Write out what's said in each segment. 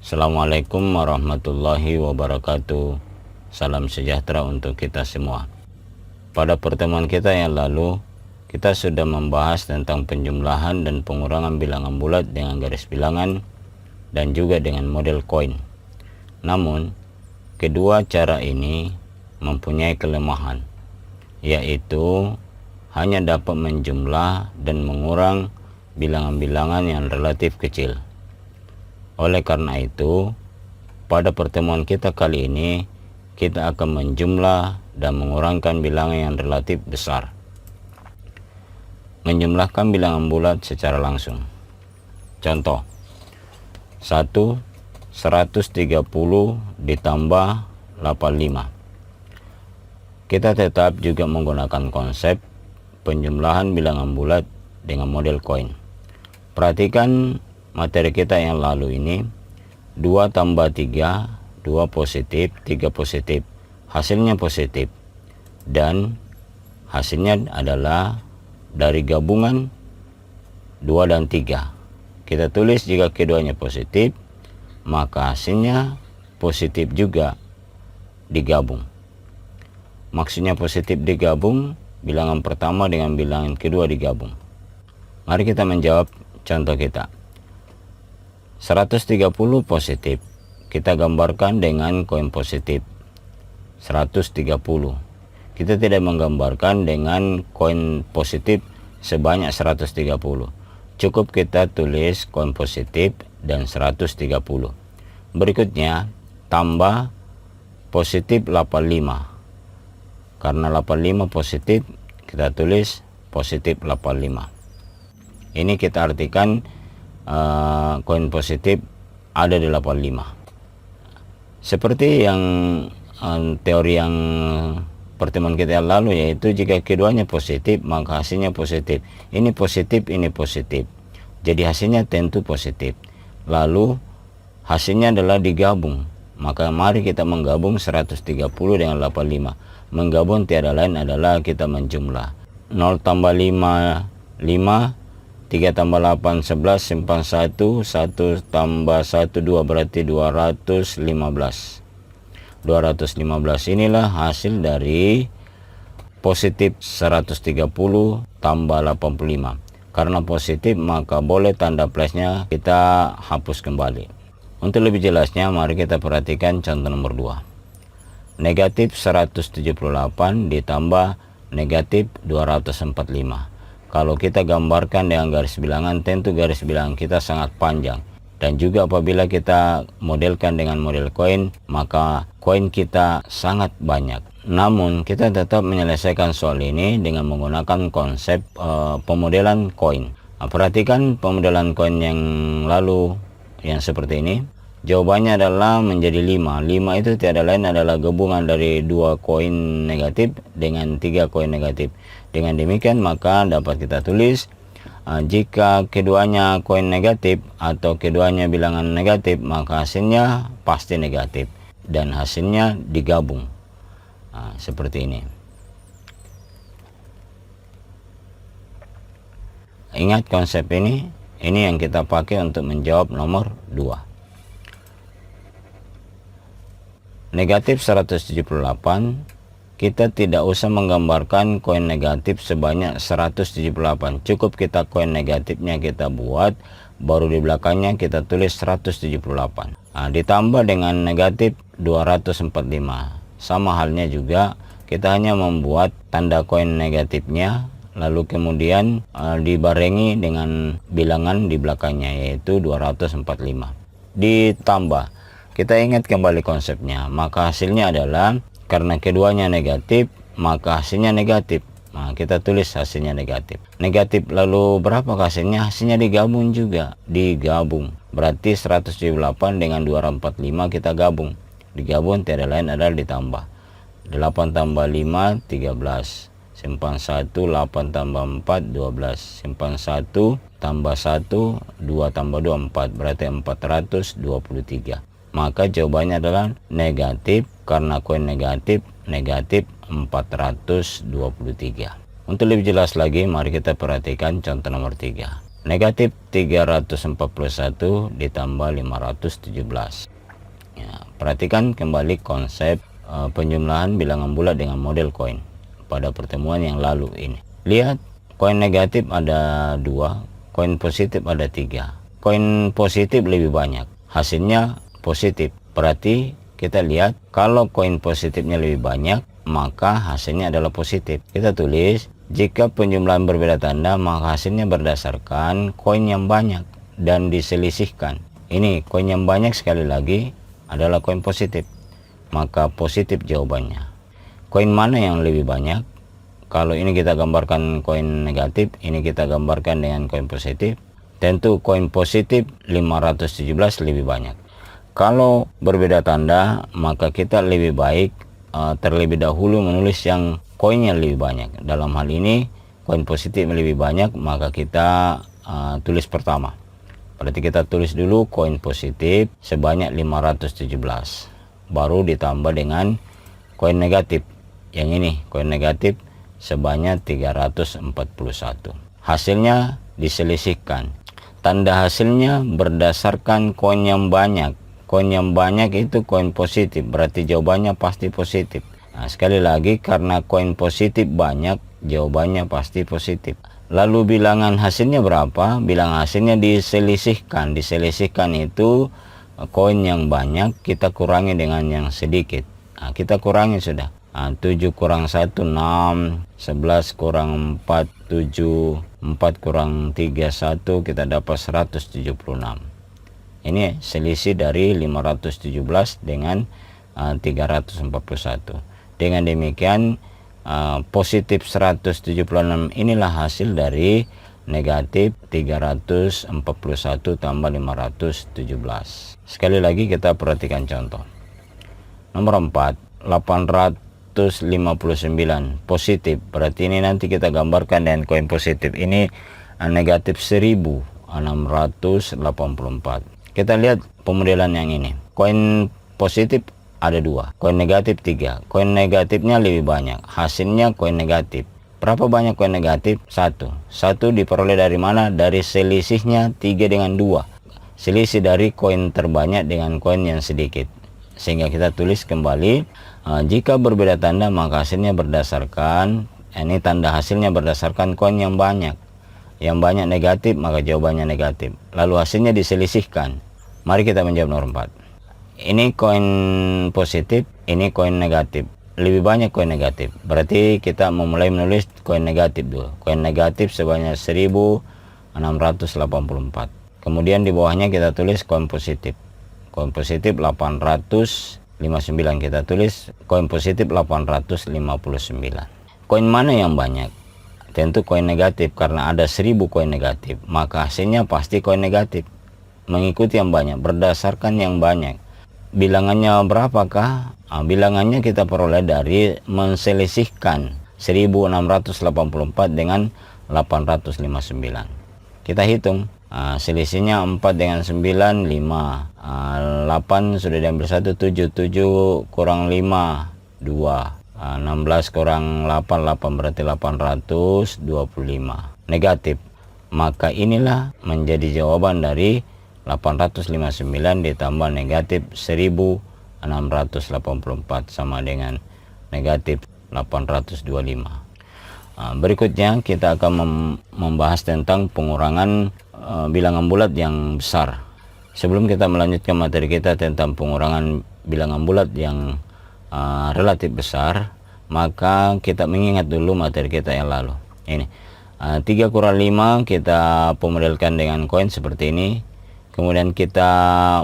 Assalamualaikum warahmatullahi wabarakatuh. Salam sejahtera untuk kita semua. Pada pertemuan kita yang lalu, kita sudah membahas tentang penjumlahan dan pengurangan bilangan bulat dengan garis bilangan dan juga dengan model koin. Namun, kedua cara ini mempunyai kelemahan, yaitu hanya dapat menjumlah dan mengurang bilangan-bilangan yang relatif kecil. Oleh karena itu, pada pertemuan kita kali ini, kita akan menjumlah dan mengurangkan bilangan yang relatif besar. Menjumlahkan bilangan bulat secara langsung. Contoh, 1 130 ditambah 85. Kita tetap juga menggunakan konsep penjumlahan bilangan bulat dengan model koin. Perhatikan materi kita yang lalu ini, 2 tambah 3, 2 positif, 3 positif, hasilnya positif, dan hasilnya adalah dari gabungan 2 dan 3. Kita tulis jika keduanya positif, maka hasilnya positif juga digabung. Maksudnya positif digabung, bilangan pertama dengan bilangan kedua digabung. Mari kita menjawab contoh kita. 130 positif, kita gambarkan dengan koin positif 130. Kita tidak menggambarkan dengan koin positif sebanyak 130. Cukup kita tulis koin positif dan 130. Berikutnya, tambah positif 85. Karena 85 positif, kita tulis positif 85. Ini kita artikan koin positif ada di 85. Seperti yang teori yang pertemuan kita yang lalu, yaitu jika keduanya positif maka hasilnya positif. Ini positif, ini positif, jadi hasilnya tentu positif. Lalu hasilnya adalah digabung, maka mari kita menggabung 130 dengan 85. Menggabung tiada lain adalah kita menjumlah. 0 tambah 5 5, 3 tambah 8 11, simpan 1, 1 tambah 1 2, berarti 215. 215 inilah hasil dari positif 130 tambah 85. Karena positif maka boleh tanda plusnya kita hapus kembali. Untuk lebih jelasnya, mari kita perhatikan contoh nomor 2. Negatif 178 ditambah negatif 245. Kalau kita gambarkan dengan garis bilangan, tentu garis bilangan kita sangat panjang. Dan juga apabila kita modelkan dengan model koin, maka koin kita sangat banyak. Namun kita tetap menyelesaikan soal ini dengan menggunakan konsep pemodelan koin. Nah, perhatikan pemodelan koin yang lalu yang seperti ini. Jawabannya adalah menjadi 5. 5 itu tiada lain adalah gabungan dari 2 koin negatif dengan 3 koin negatif. Dengan demikian maka dapat kita tulis jika keduanya koin negatif atau keduanya bilangan negatif, maka hasilnya pasti negatif dan hasilnya digabung. Seperti ini. Ingat konsep ini yang kita pakai untuk menjawab nomor 2. Negatif 178, kita tidak usah menggambarkan koin negatif sebanyak 178. Cukup kita koin negatifnya kita buat, baru di belakangnya kita tulis 178. Ditambah dengan negatif 245. Sama halnya juga, kita hanya membuat tanda koin negatifnya, lalu kemudian dibarengi dengan bilangan di belakangnya, yaitu 245. Ditambah. Kita ingat kembali konsepnya, maka hasilnya adalah karena keduanya negatif, maka hasilnya negatif. Kita tulis hasilnya negatif. Negatif lalu berapa hasilnya? Hasilnya digabung juga. Digabung. Berarti 178 dengan 245 kita gabung. Digabung tiada lain adalah ditambah. 8 tambah 5, 13. Simpan 1, 8 tambah 4, 12. Simpan 1, tambah 1, 2 tambah 2, 4. Berarti 423. Maka jawabannya adalah negatif, karena koin negatif 423. Untuk lebih jelas lagi, mari kita perhatikan contoh nomor 3. Negatif 341 ditambah 517. Ya, perhatikan kembali konsep penjumlahan bilangan bulat dengan model koin pada pertemuan yang lalu ini. Lihat, koin negatif ada 2, koin positif ada 3. Koin positif lebih banyak, hasilnya positif. Berarti kita lihat kalau koin positifnya lebih banyak, maka hasilnya adalah positif. Kita tulis, jika penjumlahan berbeda tanda, maka hasilnya berdasarkan koin yang banyak dan diselisihkan. Ini koin yang banyak sekali lagi adalah koin positif, maka positif jawabannya. Koin mana yang lebih banyak? Kalau ini kita gambarkan koin negatif, ini kita gambarkan dengan koin positif. Tentu koin positif 517 lebih banyak. Kalau berbeda tanda, maka kita lebih baik terlebih dahulu menulis yang koinnya lebih banyak. Dalam hal ini koin positif lebih banyak, maka kita tulis pertama. Berarti kita tulis dulu koin positif sebanyak 517, baru ditambah dengan koin negatif. Yang ini koin negatif sebanyak 341. Hasilnya diselisihkan. Tanda hasilnya berdasarkan koin yang banyak. Koin yang banyak itu koin positif, berarti jawabannya pasti positif. Nah, sekali lagi, karena koin positif banyak, jawabannya pasti positif. Lalu bilangan hasilnya berapa? Bilangan hasilnya diselisihkan. Diselisihkan itu koin yang banyak kita kurangi dengan yang sedikit. Nah, kita kurangi sudah. 7 kurang 1, 6. 11 kurang 4, 7. 4 kurang 3, 1. Kita dapat 176. Ini selisih dari 517 dengan 341. Dengan demikian positif 176 inilah hasil dari negatif 341 tambah 517. Sekali lagi kita perhatikan contoh. Nomor 4, 859 positif. Berarti ini nanti kita gambarkan dengan koin positif. Ini negatif 1684. Kita lihat pemodelan yang ini. Koin positif ada 2, koin negatif 3. Koin negatifnya lebih banyak, hasilnya koin negatif. Berapa banyak koin negatif? 1. 1 diperoleh dari mana? Dari selisihnya 3 dengan 2. Selisih dari koin terbanyak dengan koin yang sedikit. Sehingga kita tulis kembali, jika berbeda tanda maka hasilnya berdasarkan, ini tanda hasilnya berdasarkan koin yang banyak. Yang banyak negatif, maka jawabannya negatif. Lalu hasilnya diselisihkan. Mari kita menjawab nomor 4. Ini koin positif, ini koin negatif. Lebih banyak koin negatif. Berarti kita memulai menulis koin negatif dulu. Koin negatif sebanyak 1684. Kemudian di bawahnya kita tulis koin positif. Koin positif 859. Kita tulis koin positif 859. Koin mana yang banyak? Tentu koin negatif, karena ada 1000 koin negatif, maka hasilnya pasti koin negatif. Mengikuti yang banyak, berdasarkan yang banyak. Bilangannya berapakah? Bilangannya kita peroleh dari menselisihkan 1684 dengan 859. Kita hitung, selisihnya 4 dengan 9, 5. 8 sudah diambil 1, 7. 7 kurang 5, 2. 16 kurang 8, 8 berarti 825. Negatif. Maka inilah menjadi jawaban dari 859 ditambah negatif 1684 sama dengan negatif 825. Berikutnya kita akan membahas tentang pengurangan bilangan bulat yang besar. Sebelum kita melanjutkan materi kita tentang pengurangan bilangan bulat yang relatif besar, maka kita mengingat dulu materi kita yang lalu. Ini 3 kurang 5 kita pemodelkan dengan koin seperti ini. Kemudian kita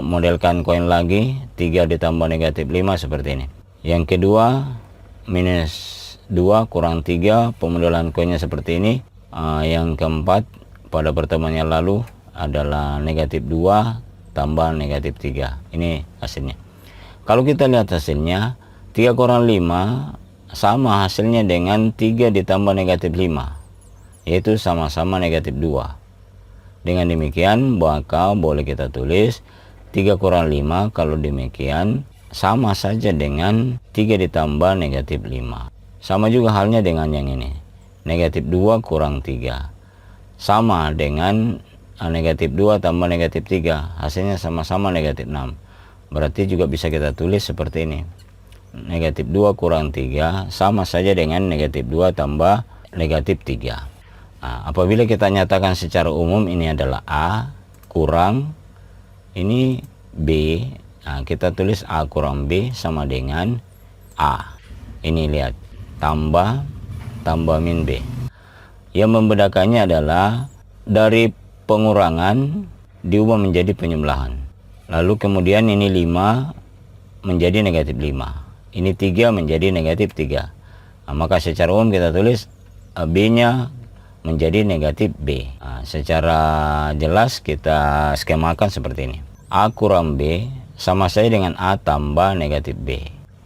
modelkan koin lagi, 3 ditambah negatif 5 seperti ini. Yang kedua, minus 2 kurang 3, pemodelan koinnya seperti ini. Yang keempat, pada pertemuan yang lalu adalah negatif 2 tambah negatif 3. Ini hasilnya. Kalau kita lihat hasilnya, 3 kurang 5 sama hasilnya dengan 3 ditambah negatif 5, yaitu sama-sama negatif 2. Dengan demikian, maka boleh kita tulis 3 kurang 5 kalau demikian sama saja dengan 3 ditambah negatif 5. Sama juga halnya dengan yang ini. Negatif 2 kurang 3. Sama dengan negatif 2 tambah negatif 3, hasilnya sama-sama negatif 6. Berarti juga bisa kita tulis seperti ini. Negatif 2 kurang 3 sama saja dengan negatif 2 tambah negatif 3. Nah, apabila kita nyatakan secara umum ini adalah A kurang ini B, nah, kita tulis A kurang B sama dengan A. Ini lihat, tambah min B. Yang membedakannya adalah dari pengurangan diubah menjadi penjumlahan. Lalu kemudian ini 5 menjadi negatif 5. Ini 3 menjadi negatif 3. Nah, maka secara umum kita tulis B-nya menjadi negatif B. Nah, secara jelas kita skemakan seperti ini. A kurang B sama saja dengan A tambah negatif B.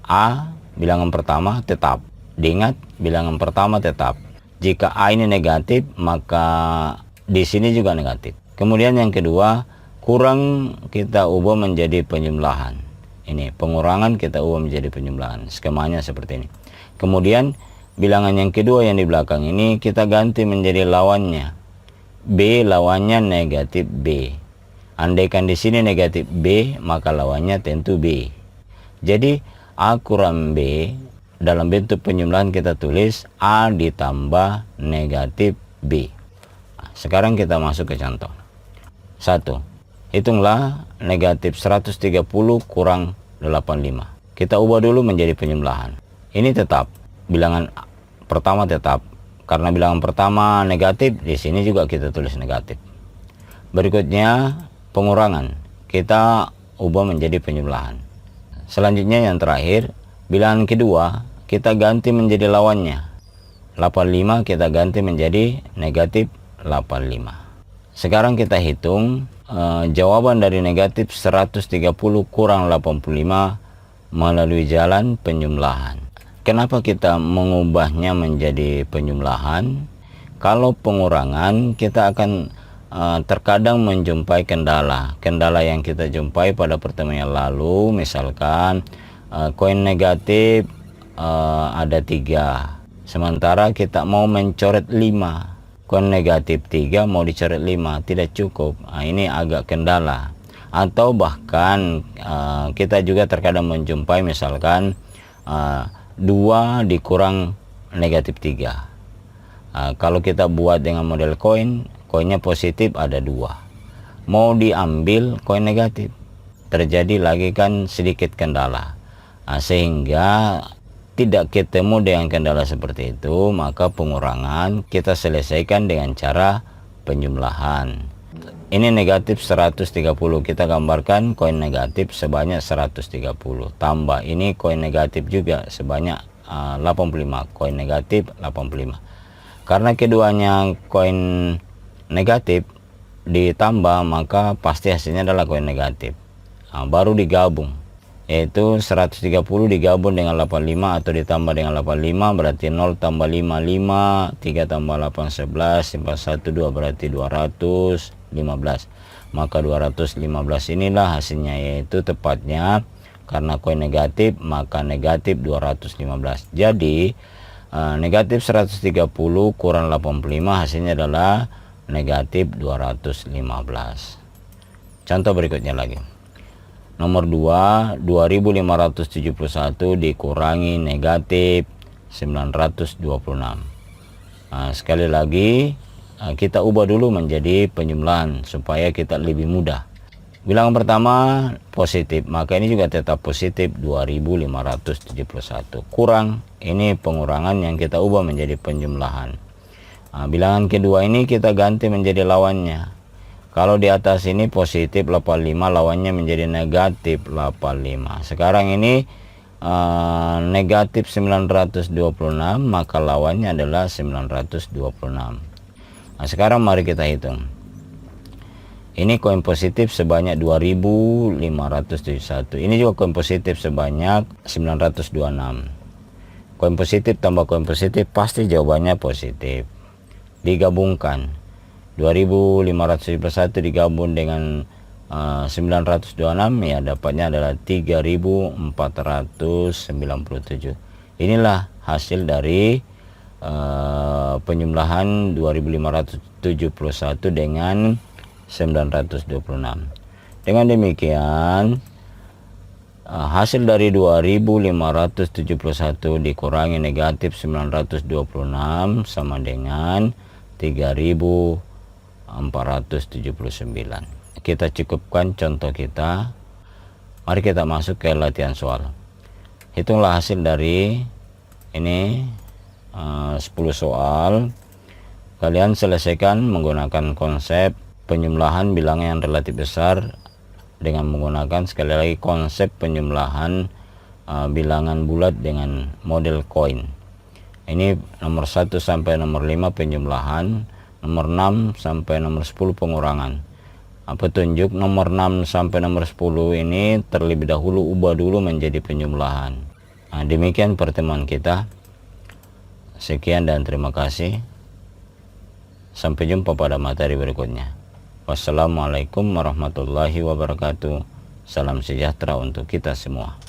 A bilangan pertama tetap. Diingat, bilangan pertama tetap. Jika A ini negatif, maka di sini juga negatif. Kemudian yang kedua, kurang kita ubah menjadi penjumlahan. Ini pengurangan kita ubah menjadi penjumlahan. Skemanya seperti ini. Kemudian bilangan yang kedua yang di belakang ini kita ganti menjadi lawannya. B lawannya negatif B. Andaikan di sini negatif B, maka lawannya tentu B. Jadi A kurang B dalam bentuk penjumlahan kita tulis A ditambah negatif B. Nah, sekarang kita masuk ke contoh. 1. Hitunglah negatif 130 kurang 85. Kita ubah dulu menjadi penjumlahan. Ini tetap, bilangan pertama tetap. Karena bilangan pertama negatif, di sini juga kita tulis negatif. Berikutnya pengurangan, kita ubah menjadi penjumlahan. Selanjutnya yang terakhir, bilangan kedua kita ganti menjadi lawannya. 85 kita ganti menjadi negatif 85. Sekarang kita hitung jawaban dari negatif 130 kurang 85 melalui jalan penjumlahan. Kenapa kita mengubahnya menjadi penjumlahan? Kalau pengurangan kita akan terkadang menjumpai kendala yang kita jumpai pada pertemuan yang lalu. Misalkan koin negatif ada 3, sementara kita mau mencoret 5. Koin negatif 3 mau dicoret 5, tidak cukup. Nah, ini agak kendala. Atau bahkan kita juga terkadang menjumpai misalkan 2 dikurang negatif 3. Kalau kita buat dengan model koinnya positif ada 2. Mau diambil koin negatif, terjadi lagi kan sedikit kendala. Sehingga tidak ketemu dengan kendala seperti itu, maka pengurangan kita selesaikan dengan cara penjumlahan. Ini negatif 130, kita gambarkan koin negatif sebanyak 130. Tambah ini koin negatif juga sebanyak 85, koin negatif 85. Karena keduanya koin negatif ditambah, maka pasti hasilnya adalah koin negatif. Baru digabung, yaitu 130 digabung dengan 85 atau ditambah dengan 85 berarti 0 tambah 5, 5, 3 tambah 8, 11, 1, 2 berarti 215. Maka 215 inilah hasilnya, yaitu tepatnya karena koin negatif maka negatif 215. Jadi negatif 130 kurang 85 hasilnya adalah negatif 215. Contoh berikutnya lagi. Nomor 2, 2571 dikurangi negatif 926. Sekali lagi kita ubah dulu menjadi penjumlahan supaya kita lebih mudah. Bilangan pertama positif, maka ini juga tetap positif 2571. Kurang, ini pengurangan yang kita ubah menjadi penjumlahan. Bilangan kedua ini kita ganti menjadi lawannya. Kalau di atas ini positif 85, lawannya menjadi negatif 85. Sekarang ini negatif 926, maka lawannya adalah 926. Sekarang mari kita hitung. Ini koin positif sebanyak 2571. Ini juga koin positif sebanyak 926. Koin positif tambah koin positif pasti jawabannya positif. Digabungkan. 2571 digabung dengan 926 ya dapatnya adalah 3497. Inilah hasil dari penjumlahan 2571 dengan Dengan demikian hasil dari 2571 dikurangi negatif 926 sama dengan 3479. Kita cukupkan contoh kita. Mari kita masuk ke latihan soal. Hitunglah hasil dari ini 10 soal. Kalian selesaikan menggunakan konsep penjumlahan bilangan yang relatif besar dengan menggunakan sekali lagi konsep penjumlahan bilangan bulat dengan model koin. Ini nomor 1 sampai nomor 5 penjumlahan, nomor 6 sampai nomor 10 pengurangan. Petunjuk nomor 6 sampai nomor 10 ini terlebih dahulu ubah dulu menjadi penjumlahan. Demikian pertemuan kita. Sekian dan terima kasih. Sampai jumpa pada materi berikutnya. Wassalamualaikum warahmatullahi wabarakatuh. Salam sejahtera untuk kita semua.